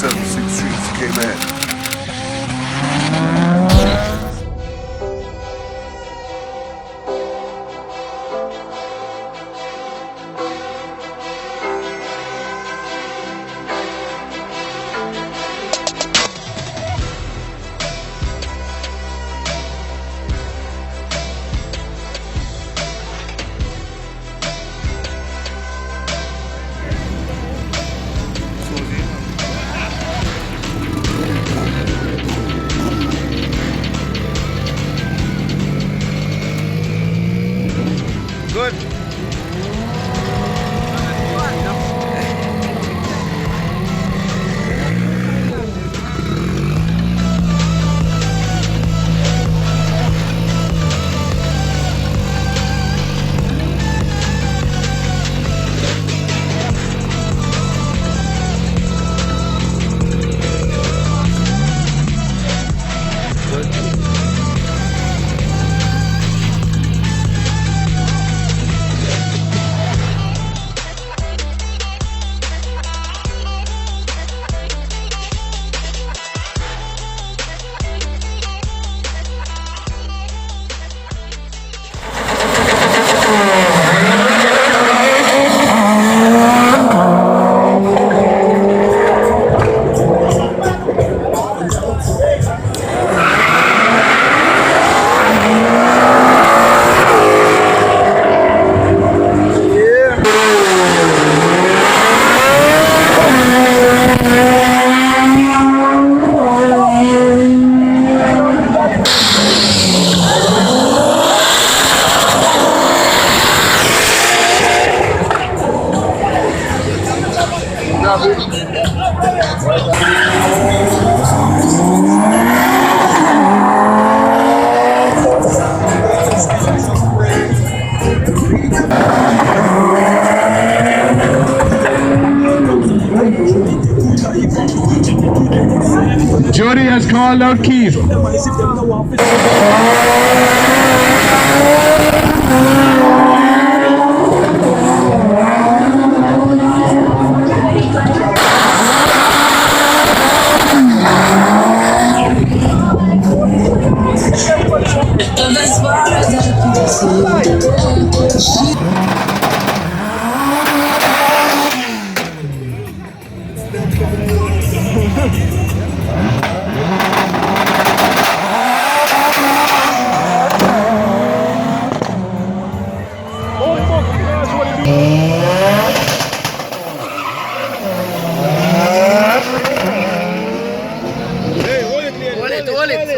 76 Streets came in. Good. Jody has called out Keith.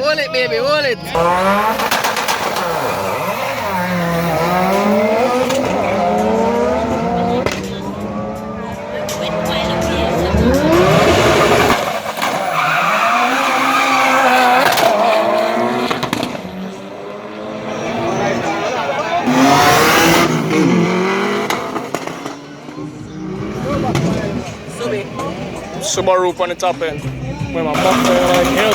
Hold it, baby, hold it. Subaru on the top end. Where my bumper like hell.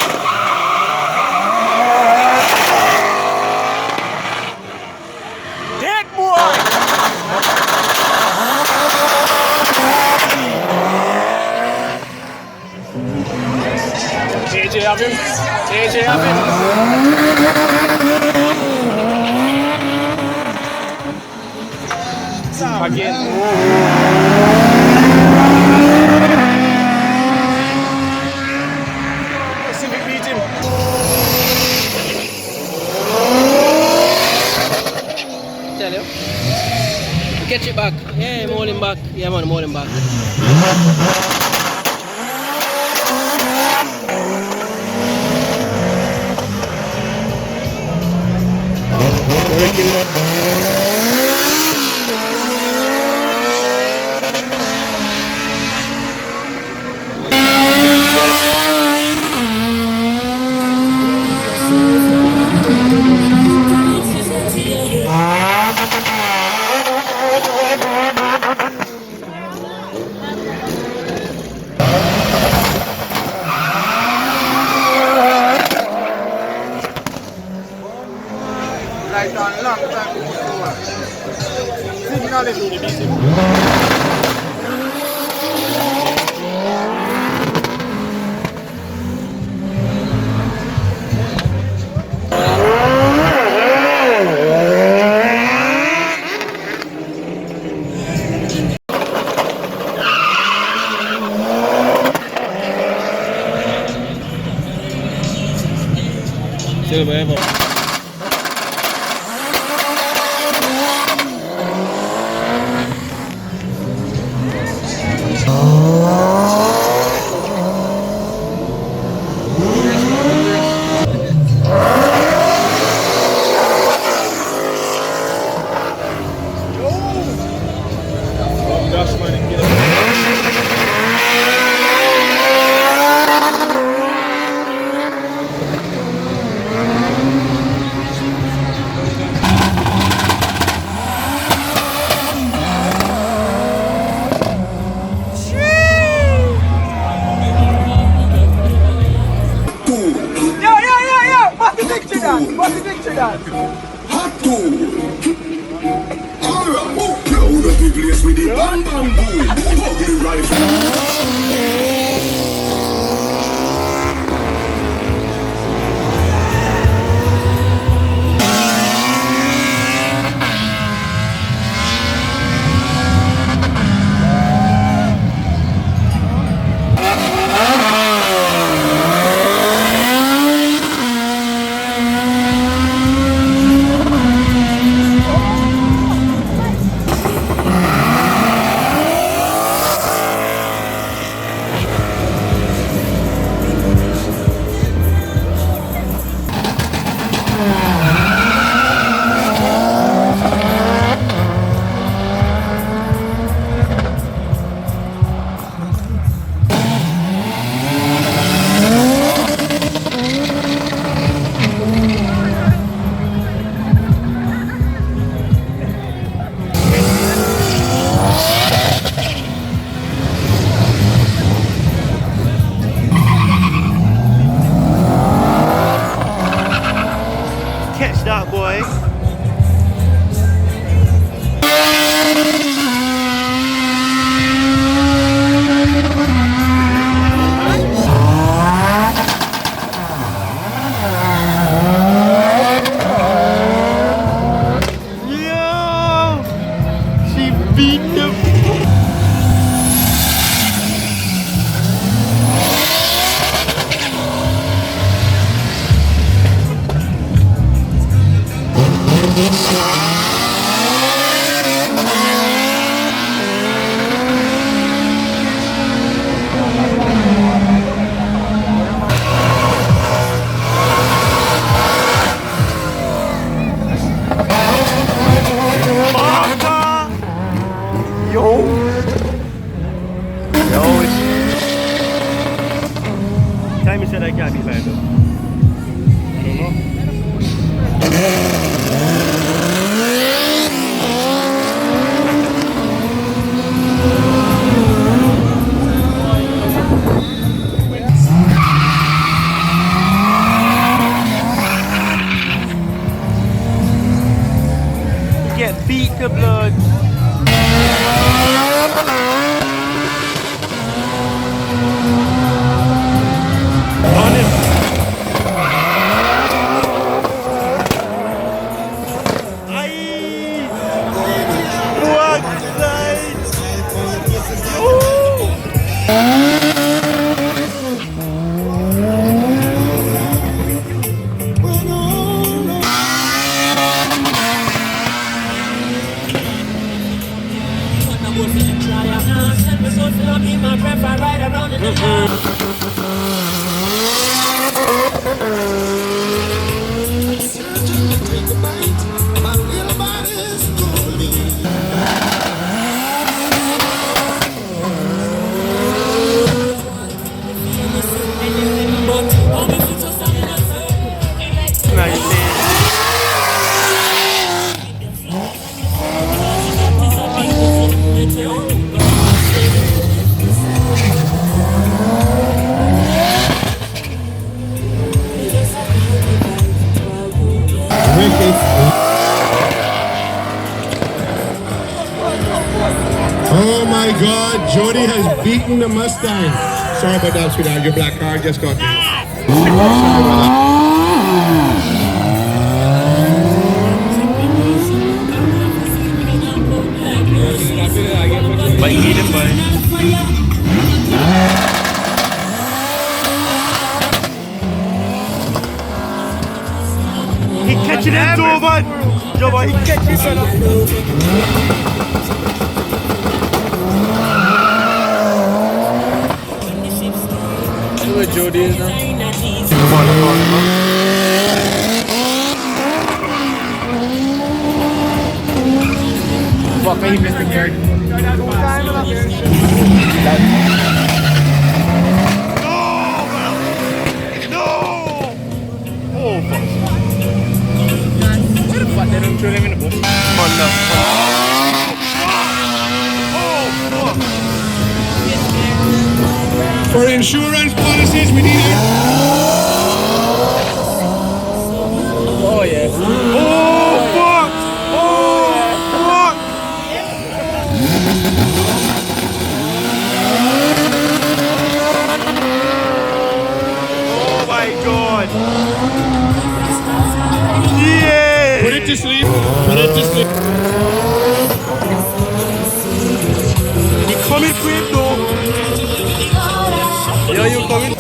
Dead boy! JJ have him. JJ have him. Again. Tell you. Catch it back. Yeah, I'm holding back. Yeah, man, I'm holding back. Right on, long time before. Signal is really busy. whatever. What's the picture that? Hot tool. Alright. Cloud up the place with the bam bam boom. Ugly rifle. Catch that, boy. Yo! She beat the... Time said I can't be bad though. Get beat the blood. Oh my God, Jody has beaten the Mustang. Sorry about that, sweetheart. Your black car just got me. Sorry about that. But you need him, boy. catching them too, man. Yo, boy, he catching them. See where Jody is now? Fuck, he missed the card. No! Oh, fuck. Where the fuck they don't throw them in the bush? Man, no. Oh, fuck. For insurance policies, we need it. Oh yeah. Oh, fuck. Oh, fuck. Oh, my God. Yeah. Put it to sleep. Put it to sleep. He coming quick, though. Yo, you coming?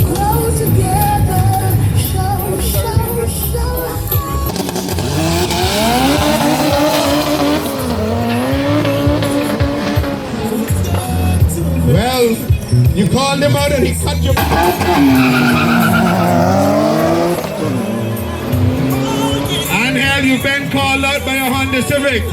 Grow together, show, show, show. Well, you called him out and he cut your. Angel, you've been called out by a Honda Civic.